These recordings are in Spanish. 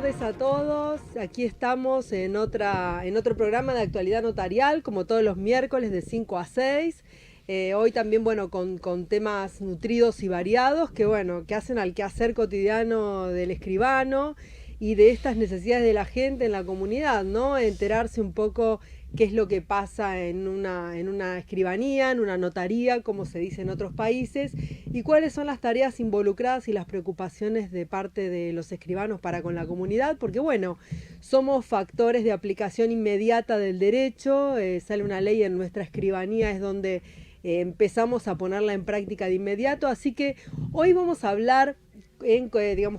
tardes a todos. Aquí estamos en otro programa de actualidad notarial, como todos los miércoles de 5 a 6. Hoy también, bueno, con temas nutridos y variados que hacen al quehacer cotidiano del escribano y de estas necesidades de la gente en la comunidad, ¿no? Enterarse un poco qué es lo que pasa en una escribanía, en una notaría, como se dice en otros países, y cuáles son las tareas involucradas y las preocupaciones de parte de los escribanos para con la comunidad, porque bueno, somos factores de aplicación inmediata del derecho, sale una ley en nuestra escribanía, es donde empezamos a ponerla en práctica de inmediato, así que hoy vamos a hablar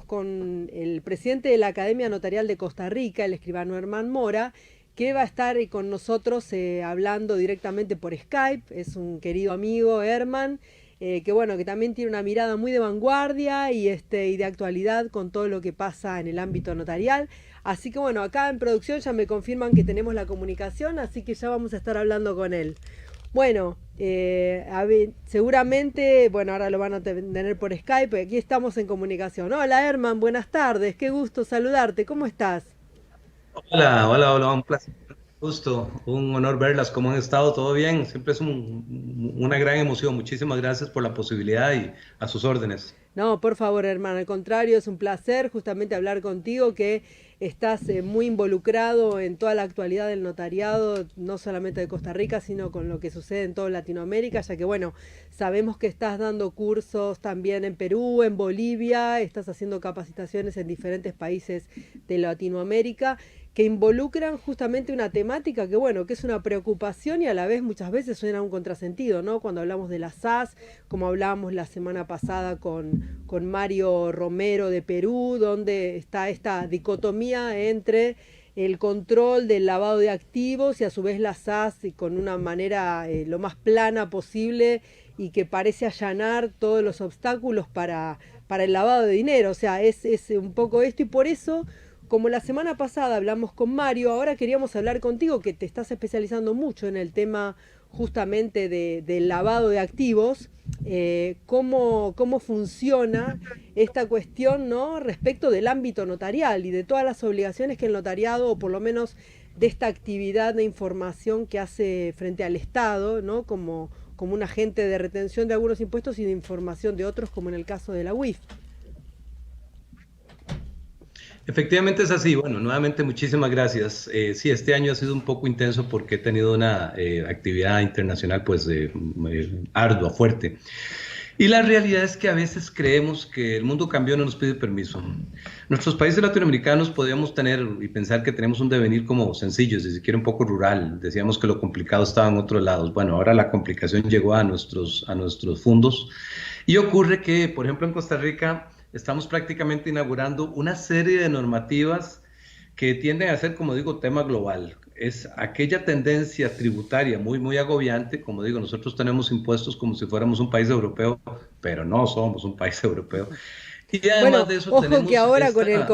con el presidente de la Academia Notarial de Costa Rica, el escribano Herman Mora, que va a estar con nosotros hablando directamente por Skype. Es un querido amigo, Herman, que también tiene una mirada muy de vanguardia y de actualidad con todo lo que pasa en el ámbito notarial. Así que bueno, acá en producción ya me confirman que tenemos la comunicación, así que ya vamos a estar hablando con él. Bueno, seguramente, ahora lo van a tener por Skype, aquí estamos en comunicación. Hola Herman, buenas tardes, qué gusto saludarte, ¿cómo estás? Hola, un placer, un gusto, un honor verlas, ¿cómo han estado? ¿Todo bien? Siempre es una gran emoción. Muchísimas gracias por la posibilidad y a sus órdenes. No, por favor, hermano, al contrario, es un placer justamente hablar contigo, que estás muy involucrado en toda la actualidad del notariado, no solamente de Costa Rica, sino con lo que sucede en toda Latinoamérica, ya que bueno, sabemos que estás dando cursos también en Perú, en Bolivia, estás haciendo capacitaciones en diferentes países de Latinoamérica que involucran justamente una temática que es una preocupación y a la vez muchas veces suena un contrasentido, ¿no? Cuando hablamos de las SAS, como hablábamos la semana pasada con Mario Romero de Perú, donde está esta dicotomía entre el control del lavado de activos y a su vez las SAS con una manera lo más plana posible y que parece allanar todos los obstáculos para el lavado de dinero. O sea, es un poco esto y por eso, como la semana pasada hablamos con Mario, ahora queríamos hablar contigo, que te estás especializando mucho en el tema justamente del lavado de activos, cómo funciona esta cuestión, ¿no? Respecto del ámbito notarial y de todas las obligaciones que el notariado, o por lo menos de esta actividad de información que hace frente al Estado, ¿no? Como un agente de retención de algunos impuestos y de información de otros, como en el caso de la UIF. Efectivamente es así. Bueno, nuevamente muchísimas gracias. Sí, este año ha sido un poco intenso porque he tenido una actividad internacional pues ardua, fuerte. Y la realidad es que a veces creemos que el mundo cambió, no nos pide permiso. Nuestros países latinoamericanos podríamos tener y pensar que tenemos un devenir como sencillo, si se quiere un poco rural. Decíamos que lo complicado estaba en otros lados. Bueno, ahora la complicación llegó a nuestros fundos. Y ocurre que, por ejemplo, en Costa Rica estamos prácticamente inaugurando una serie de normativas que tienden a ser, como digo, tema global. Es aquella tendencia tributaria muy agobiante. Como digo, nosotros tenemos impuestos como si fuéramos un país europeo, pero no somos un país europeo. Y además Bueno, de eso ojo que tenemos ahora esta...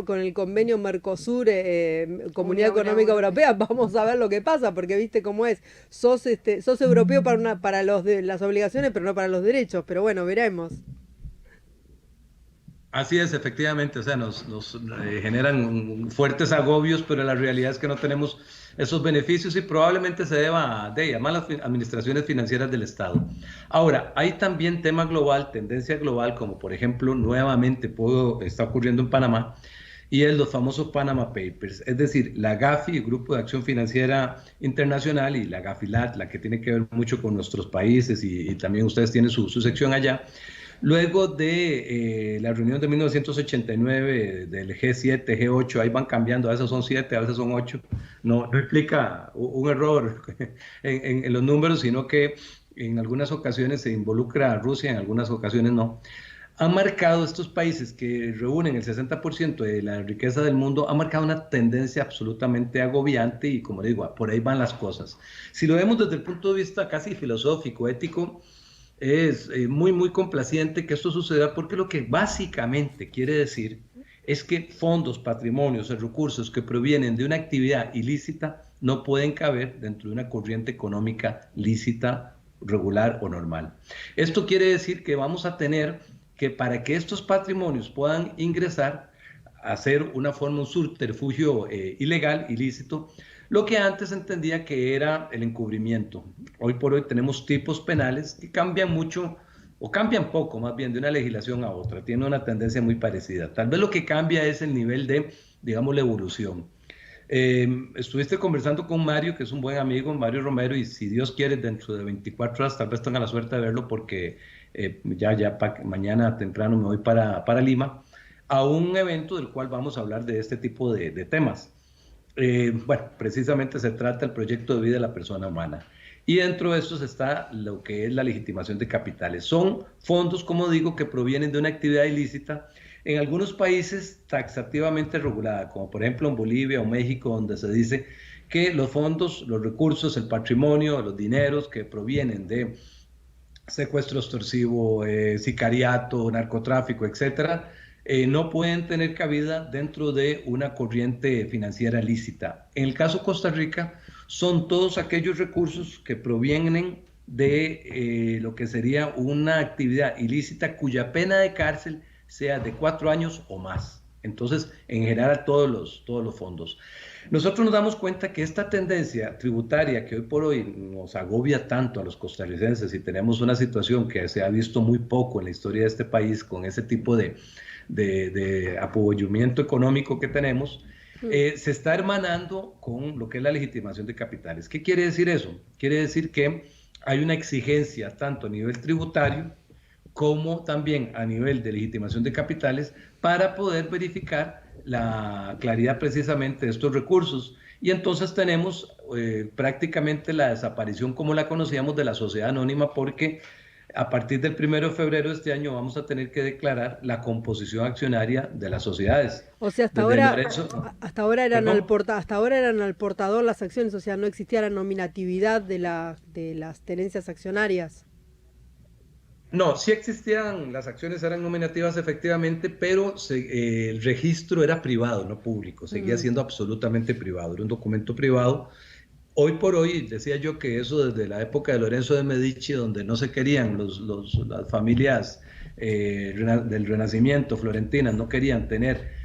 con el convenio Mercosur, Comunidad Comunidad Económica Europea. Europea, vamos a ver lo que pasa, porque viste cómo es. Sos europeo para las obligaciones, pero no para los derechos. Pero bueno, veremos. Así es, efectivamente, o sea, nos generan fuertes agobios, pero la realidad es que no tenemos esos beneficios y probablemente se deba a malas administraciones financieras del Estado. Ahora, hay también tema global, tendencia global, como por ejemplo, nuevamente está ocurriendo en Panamá, y es los famosos Panama Papers, es decir, la GAFI, el Grupo de Acción Financiera Internacional, y la GAFILAT, la que tiene que ver mucho con nuestros países, y también ustedes tienen su sección allá. Luego de la reunión de 1989 del G7, G8, ahí van cambiando, a veces son 7, a veces son 8, no implica un error en los números, sino que en algunas ocasiones se involucra a Rusia, en algunas ocasiones no. Han marcado estos países que reúnen el 60% de la riqueza del mundo, han marcado una tendencia absolutamente agobiante y, como digo, por ahí van las cosas. Si lo vemos desde el punto de vista casi filosófico, ético, es muy complaciente que esto suceda porque lo que básicamente quiere decir es que fondos, patrimonios o recursos que provienen de una actividad ilícita no pueden caber dentro de una corriente económica lícita, regular o normal. Esto quiere decir que vamos a tener que para que estos patrimonios puedan ingresar hacer una forma, un subterfugio ilegal, ilícito, lo que antes se entendía que era el encubrimiento. Hoy por hoy tenemos tipos penales que cambian mucho, o cambian poco más bien, de una legislación a otra, tiene una tendencia muy parecida. Tal vez lo que cambia es el nivel de, digamos, la evolución. Estuviste conversando con Mario, que es un buen amigo, Mario Romero, y si Dios quiere, dentro de 24 horas tal vez tenga la suerte de verlo porque mañana temprano me voy para Lima a un evento del cual vamos a hablar de este tipo de temas. Bueno, precisamente se trata del proyecto de vida de la persona humana. Y dentro de estos está lo que es la legitimación de capitales. Son fondos, como digo, que provienen de una actividad ilícita, en algunos países taxativamente regulada, como por ejemplo en Bolivia o México, donde se dice que los fondos, los recursos, el patrimonio, los dineros que provienen de secuestro extorsivo, sicariato, narcotráfico, etcétera, no pueden tener cabida dentro de una corriente financiera lícita. En el caso de Costa Rica, son todos aquellos recursos que provienen de lo que sería una actividad ilícita cuya pena de cárcel sea de 4 años o más. Entonces, en general, todos los fondos. Nosotros nos damos cuenta que esta tendencia tributaria que hoy por hoy nos agobia tanto a los costarricenses y tenemos una situación que se ha visto muy poco en la historia de este país con ese tipo de apoyamiento económico que tenemos, se está hermanando con lo que es la legitimación de capitales. ¿Qué quiere decir eso? Quiere decir que hay una exigencia tanto a nivel tributario como también a nivel de legitimación de capitales para poder verificar la claridad precisamente de estos recursos. Y entonces tenemos prácticamente la desaparición como la conocíamos de la sociedad anónima, porque a partir del 1 de febrero de este año vamos a tener que declarar la composición accionaria de las sociedades. O sea, hasta ahora eran al portador las acciones, o sea, no existía la nominatividad de las tenencias accionarias. No, sí existían, las acciones eran nominativas efectivamente, pero el registro era privado, no público, seguía siendo absolutamente privado, era un documento privado. Hoy por hoy, decía yo que eso desde la época de Lorenzo de Medici, donde no se querían las familias del Renacimiento florentinas, no querían tener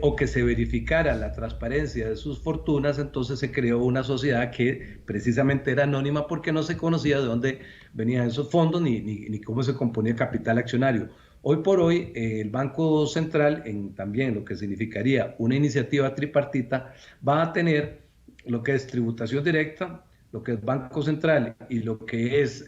o que se verificara la transparencia de sus fortunas, entonces se creó una sociedad que precisamente era anónima porque no se conocía de dónde venían esos fondos ni cómo se componía el capital accionario. Hoy por hoy, el Banco Central, también lo que significaría una iniciativa tripartita, va a tener lo que es tributación directa, lo que es Banco Central y lo que es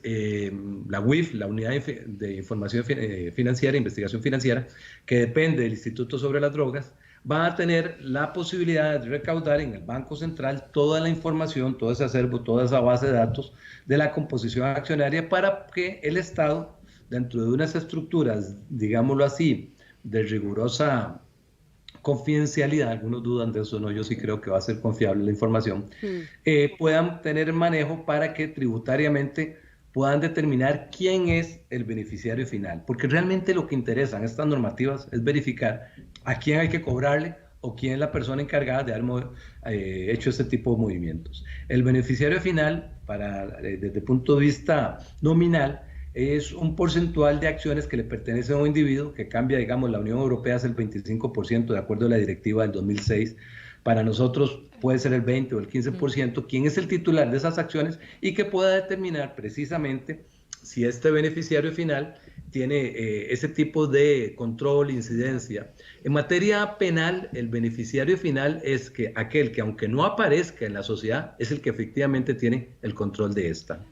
la UIF, la Unidad de Información Financiera, Investigación Financiera, que depende del Instituto sobre las Drogas, va a tener la posibilidad de recaudar en el Banco Central toda la información, todo ese acervo, toda esa base de datos de la composición accionaria para que el Estado, dentro de unas estructuras, digámoslo así, de rigurosa confidencialidad, algunos dudan de eso, no, yo sí creo que va a ser confiable la información, puedan tener manejo para que tributariamente puedan determinar quién es el beneficiario final, porque realmente lo que interesan estas normativas es verificar a quién hay que cobrarle o quién es la persona encargada de haber hecho este tipo de movimientos. El beneficiario final, desde el punto de vista nominal, es un porcentual de acciones que le pertenecen a un individuo que cambia, digamos, la Unión Europea es el 25% de acuerdo a la directiva del 2006. Para nosotros puede ser el 20 o el 15%, quién es el titular de esas acciones y que pueda determinar precisamente si este beneficiario final tiene ese tipo de control, incidencia. En materia penal, el beneficiario final es aquel que, aunque no aparezca en la sociedad, es el que efectivamente tiene el control de esta.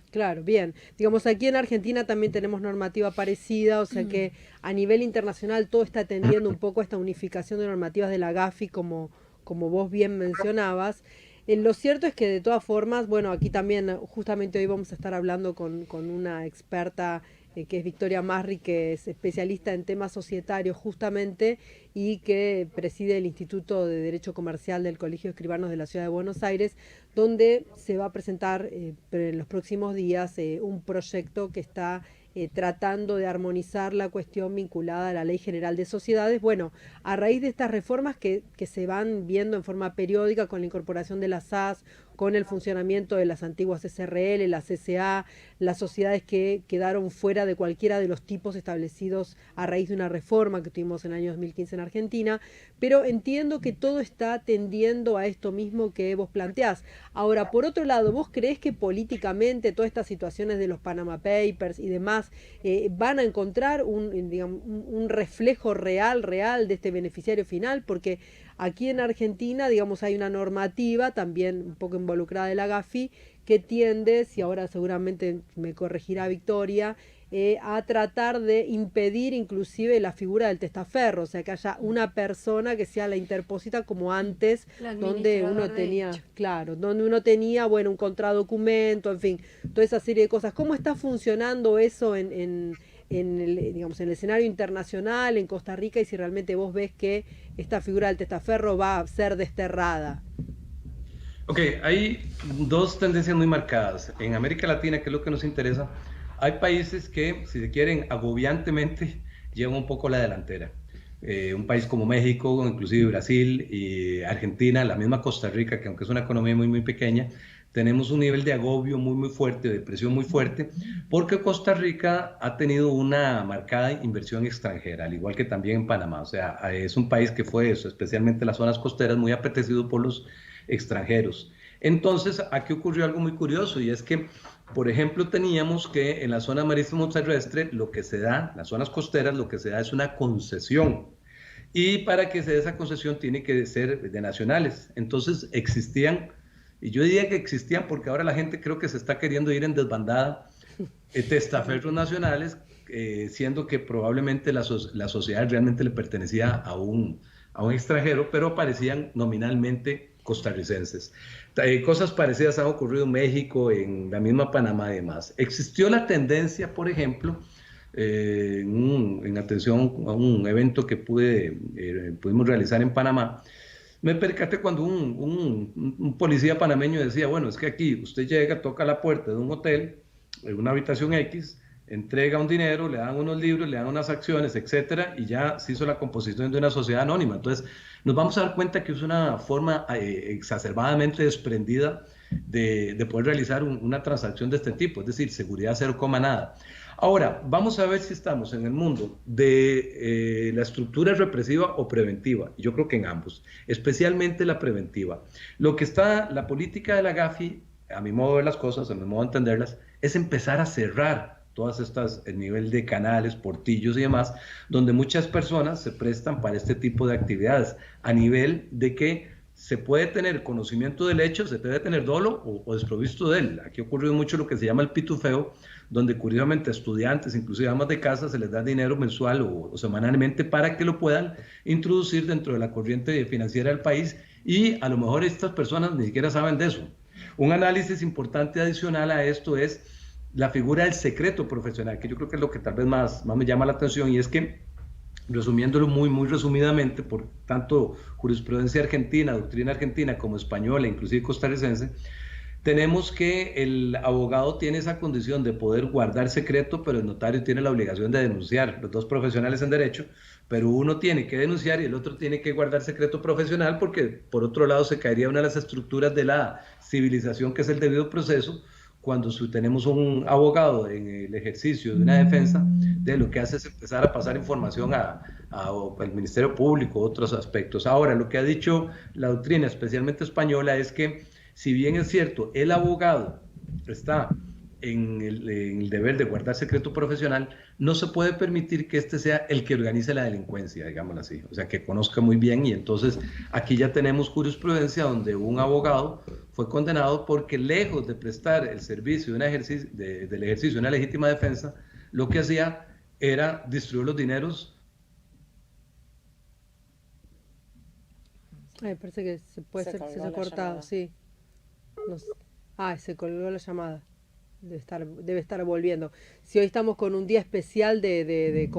Claro, bien. Digamos, aquí en Argentina también tenemos normativa parecida, o sea que a nivel internacional todo está tendiendo un poco a esta unificación de normativas de la GAFI, como vos bien mencionabas. Lo cierto es que de todas formas, bueno, aquí también justamente hoy vamos a estar hablando con una experta que es Victoria Masri, que es especialista en temas societarios justamente y que preside el Instituto de Derecho Comercial del Colegio de Escribanos de la Ciudad de Buenos Aires, donde se va a presentar en los próximos días un proyecto que está tratando de armonizar la cuestión vinculada a la Ley General de Sociedades. Bueno, a raíz de estas reformas que se van viendo en forma periódica con la incorporación de las SAS, con el funcionamiento de las antiguas SRL, las CSA, las sociedades que quedaron fuera de cualquiera de los tipos establecidos a raíz de una reforma que tuvimos en el año 2015 en Argentina, pero entiendo que todo está tendiendo a esto mismo que vos planteás. Ahora, por otro lado, ¿vos creés que políticamente todas estas situaciones de los Panama Papers y demás van a encontrar digamos, un reflejo real de este beneficiario final? Porque aquí en Argentina, digamos, hay una normativa también un poco involucrada de la GAFI que tiende, si ahora seguramente me corregirá Victoria, a tratar de impedir inclusive la figura del testaferro, o sea, que haya una persona que sea la interpósita como antes, donde uno tenía, claro, donde uno tenía, bueno, un contradocumento, en fin, toda esa serie de cosas. ¿Cómo está funcionando eso en el, digamos, en el escenario internacional, en Costa Rica, y si realmente vos ves que esta figura del testaferro va a ser desterrada? Ok, hay dos tendencias muy marcadas. En América Latina, que es lo que nos interesa, hay países que, si se quieren, agobiantemente llevan un poco la delantera. Un país como México, inclusive Brasil y Argentina, la misma Costa Rica, que aunque es una economía muy pequeña, tenemos un nivel de agobio muy fuerte, de presión muy fuerte, porque Costa Rica ha tenido una marcada inversión extranjera, al igual que también en Panamá. O sea, es un país que fue eso, especialmente las zonas costeras, muy apetecido por los extranjeros. Entonces, aquí ocurrió algo muy curioso, y es que, por ejemplo, teníamos que en la zona marítimo terrestre, lo que se da, las zonas costeras, lo que se da es una concesión. Y para que se dé esa concesión tiene que ser de nacionales. Entonces existían, y yo diría que existían porque ahora la gente creo que se está queriendo ir en desbandada, testaferros nacionales, siendo que probablemente la sociedad realmente le pertenecía a un extranjero, pero parecían nominalmente costarricenses. Cosas parecidas han ocurrido en México, en la misma Panamá y demás. Existió la tendencia, por ejemplo, en atención a un evento que pudimos realizar en Panamá, me percaté cuando un policía panameño decía, bueno, es que aquí usted llega, toca la puerta de un hotel, en una habitación X, entrega un dinero, le dan unos libros, le dan unas acciones, etcétera, y ya se hizo la composición de una sociedad anónima. Entonces, nos vamos a dar cuenta que es una forma exacerbadamente desprendida de poder realizar una transacción de este tipo, es decir, seguridad cero coma nada. Ahora, vamos a ver si estamos en el mundo de la estructura represiva o preventiva. Yo creo que en ambos, especialmente la preventiva. Lo que está, la política de la GAFI, a mi modo de ver las cosas, a mi modo de entenderlas, es empezar a cerrar todas estas, el nivel de canales, portillos y demás, donde muchas personas se prestan para este tipo de actividades, a nivel de que se puede tener conocimiento del hecho, se debe tener dolo o desprovisto de él. Aquí ocurrió mucho lo que se llama el pitufeo, donde curiosamente a estudiantes, inclusive amas de casa, se les da dinero mensual o semanalmente para que lo puedan introducir dentro de la corriente financiera del país, y a lo mejor estas personas ni siquiera saben de eso. Un análisis importante adicional a esto es la figura del secreto profesional, que yo creo que es lo que tal vez más me llama la atención, y es que, resumiéndolo muy resumidamente, por tanto jurisprudencia argentina, doctrina argentina como española, inclusive costarricense, tenemos que el abogado tiene esa condición de poder guardar secreto, pero el notario tiene la obligación de denunciar. Los dos profesionales en derecho, pero uno tiene que denunciar y el otro tiene que guardar secreto profesional, porque por otro lado se caería una de las estructuras de la civilización, que es el debido proceso, cuando tenemos un abogado en el ejercicio de una defensa, de lo que hace es empezar a pasar información al Ministerio Público, otros aspectos. Ahora, lo que ha dicho la doctrina, especialmente española, es que, si bien es cierto, el abogado está en el deber de guardar secreto profesional, no se puede permitir que este sea el que organice la delincuencia, digámoslo así, o sea, que conozca muy bien. Y entonces aquí ya tenemos jurisprudencia donde un abogado fue condenado porque, lejos de prestar el servicio del ejercicio de una legítima defensa, lo que hacía era distribuir los dineros. Ay, parece que se ha cortado, sí. Se colgó la llamada. Debe estar volviendo. Si hoy estamos con un día especial de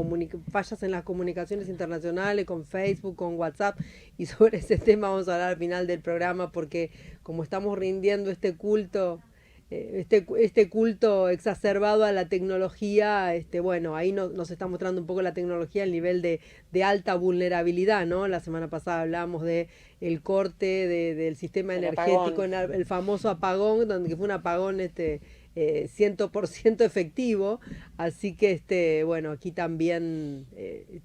fallas en las comunicaciones internacionales, con Facebook, con WhatsApp, y sobre ese tema vamos a hablar al final del programa, porque como estamos rindiendo este culto este culto exacerbado a la tecnología, bueno, ahí nos está mostrando un poco la tecnología, el nivel de alta vulnerabilidad, ¿no? La semana pasada hablábamos de el corte del sistema El energético, apagón. el famoso apagón, donde fue un apagón 100% efectivo, así que bueno, aquí también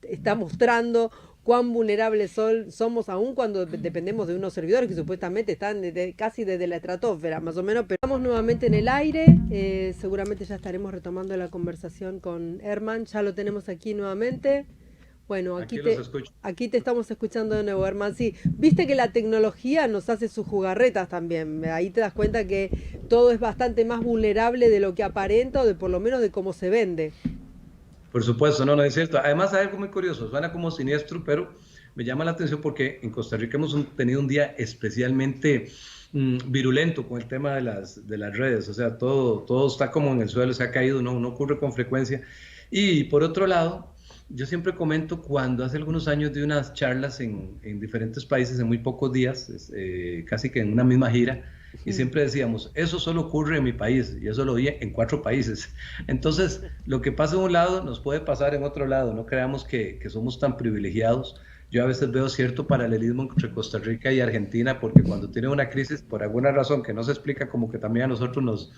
está mostrando cuán vulnerables somos aún cuando dependemos de unos servidores que supuestamente están casi desde la estratosfera, más o menos, pero estamos nuevamente en el aire, seguramente ya estaremos retomando la conversación con Herman, ya lo tenemos aquí nuevamente. Bueno, aquí te estamos escuchando de nuevo, Herman. Sí, viste que la tecnología nos hace sus jugarretas también. Ahí te das cuenta que todo es bastante más vulnerable de lo que aparenta o de por lo menos de cómo se vende. Por supuesto, no, no es cierto. Además, hay algo muy curioso, suena como siniestro, pero me llama la atención porque en Costa Rica hemos tenido un día especialmente virulento con el tema de las redes. O sea, todo está como en el suelo, se ha caído, no ocurre con frecuencia. Y por otro lado, yo siempre comento cuando hace algunos años di unas charlas en diferentes países en muy pocos días, casi que en una misma gira, y siempre decíamos, eso solo ocurre en mi país, y eso lo vi en 4 países. Entonces, lo que pasa en un lado nos puede pasar en otro lado, no creamos que somos tan privilegiados. Yo a veces veo cierto paralelismo entre Costa Rica y Argentina, porque cuando tienen una crisis, por alguna razón que no se explica, como que también a nosotros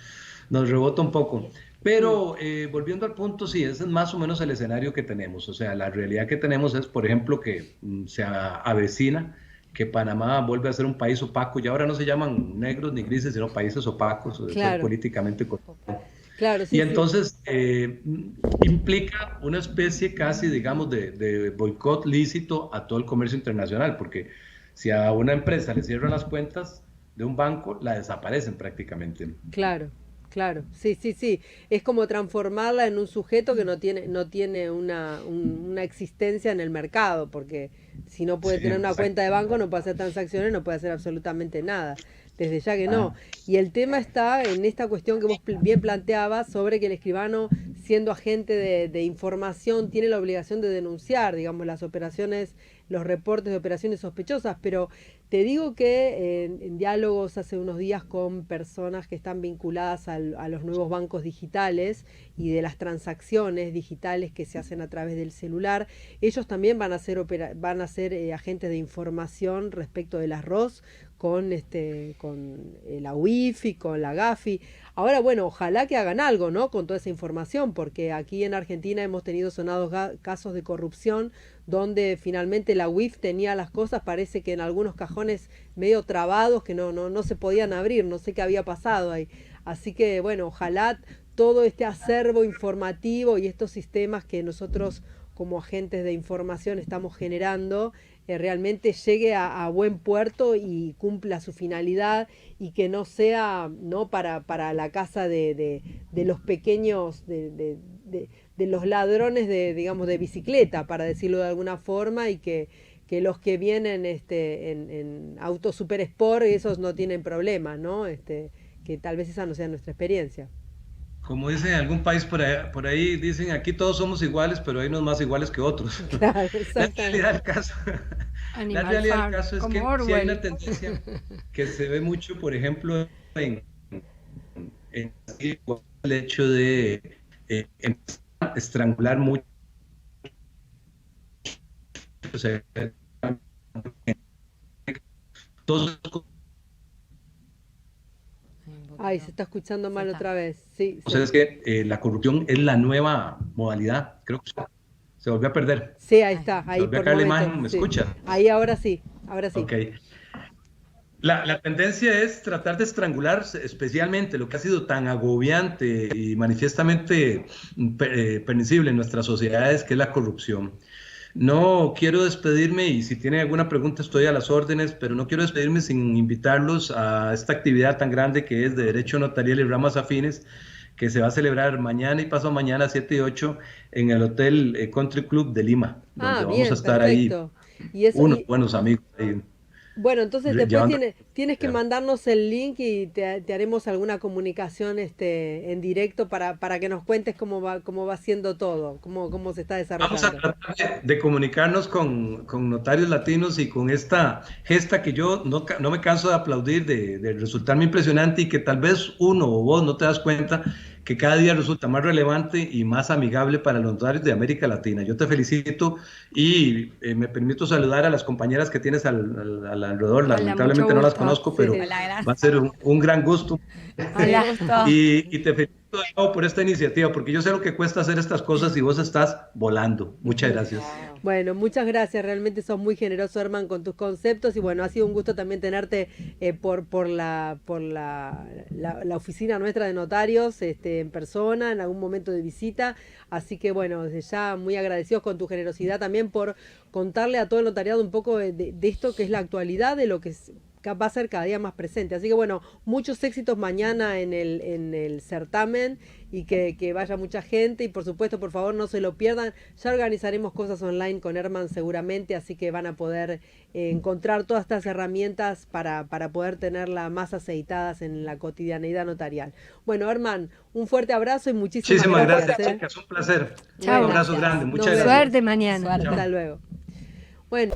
nos rebota un poco. Pero volviendo al punto, sí, ese es más o menos el escenario que tenemos. O sea, la realidad que tenemos es, por ejemplo, que se avecina que Panamá vuelve a ser un país opaco, y ahora no se llaman negros ni grises, sino países opacos, claro, políticamente correcto. Claro, sí, y entonces implica una especie casi, digamos, de boicot lícito a todo el comercio internacional, porque si a una empresa le cierran las cuentas de un banco, la desaparecen prácticamente. Claro, claro, sí. Es como transformarla en un sujeto que no tiene una existencia en el mercado, porque si no puede tener una cuenta de banco, no puede hacer transacciones, no puede hacer absolutamente nada. Desde ya que no. Y el tema está en esta cuestión que vos bien planteabas sobre que el escribano, siendo agente de información, tiene la obligación de denunciar, digamos, las operaciones, los reportes de operaciones sospechosas, pero te digo que en diálogos hace unos días con personas que están vinculadas a los nuevos bancos digitales y de las transacciones digitales que se hacen a través del celular, ellos también van a ser agentes de información respecto de las ROS con la UIFI, con la GAFI. Ahora, bueno, ojalá que hagan algo, ¿no? Con toda esa información, porque aquí en Argentina hemos tenido sonados casos de corrupción donde finalmente la UIF tenía las cosas, parece que en algunos cajones medio trabados que no se podían abrir, no sé qué había pasado ahí. Así que, bueno, ojalá todo este acervo informativo y estos sistemas que nosotros como agentes de información estamos generando realmente llegue a buen puerto y cumpla su finalidad y que no sea no para la casa de los pequeños, de los ladrones digamos, de bicicleta, para decirlo de alguna forma, y que los que vienen en autos super sport, esos no tienen problema, ¿no? Que tal vez esa no sea nuestra experiencia. Como dicen en algún país por ahí, dicen aquí todos somos iguales, pero hay unos más iguales que otros. Claro, La exactamente. realidad del caso, la Animal realidad del Farm, caso es como que sí hay una Orwell. tendencia que se ve mucho, por ejemplo, en el hecho de empezar a estrangular mucho. O sea, todos, Ay, se está escuchando Se mal está. otra vez. Sí, o sea, es que la corrupción es la nueva modalidad. Creo que se volvió a perder. sí, ahí está, Se ahí volvió a por caer la momentos, imagen, ¿me sí. escucha? Ahí ahora sí, ahora sí. Ok. La tendencia es tratar de estrangular especialmente lo que ha sido tan agobiante y manifiestamente permisible en nuestras sociedades, que es la corrupción. No quiero despedirme, y si tienen alguna pregunta estoy a las órdenes, pero no quiero despedirme sin invitarlos a esta actividad tan grande que es de Derecho Notarial y Ramas Afines, que se va a celebrar mañana y pasado mañana, 7 y 8, en el Hotel Country Club de Lima, donde vamos a Bien, estar ahí perfecto. Y eso, unos buenos amigos ahí. Bueno, entonces después llevando. tienes que mandarnos el link y te haremos alguna comunicación en directo para que nos cuentes cómo va siendo todo, cómo se está Vamos a desarrollando. tratar de comunicarnos con notarios latinos y con esta gesta que yo no me canso de aplaudir, de resultarme impresionante y que tal vez uno o vos no te das cuenta que cada día resulta más relevante y más amigable para los notarios de América Latina. Yo te felicito y me permito saludar a las compañeras que tienes al alrededor. Hola, mucho Lamentablemente no las gusto. conozco, Sí. pero Hola, va a gracias. ser un gran gusto. Hola. Gusto. Y te felicito de nuevo por esta iniciativa, porque yo sé lo que cuesta hacer estas cosas y vos estás volando. Muchas gracias. Bueno, muchas gracias, realmente sos muy generoso, Herman, con tus conceptos y bueno, ha sido un gusto también tenerte por la oficina nuestra de notarios, en persona, en algún momento de visita, así que bueno, desde ya muy agradecidos con tu generosidad también por contarle a todo el notariado un poco de esto que es la actualidad, de lo que va a ser cada día más presente. Así que bueno, muchos éxitos mañana en el certamen y que vaya mucha gente y por supuesto, por favor, no se lo pierdan. Ya organizaremos cosas online con Herman seguramente, así que van a poder encontrar todas estas herramientas para poder tenerlas más aceitadas en la cotidianeidad notarial. Bueno, Herman, un fuerte abrazo y Muchísimas gracias, gracias. chicas. Un placer. Chao. Un abrazo grande. Muchas Nos gracias. vemos. Suerte mañana. Hasta luego. Bueno.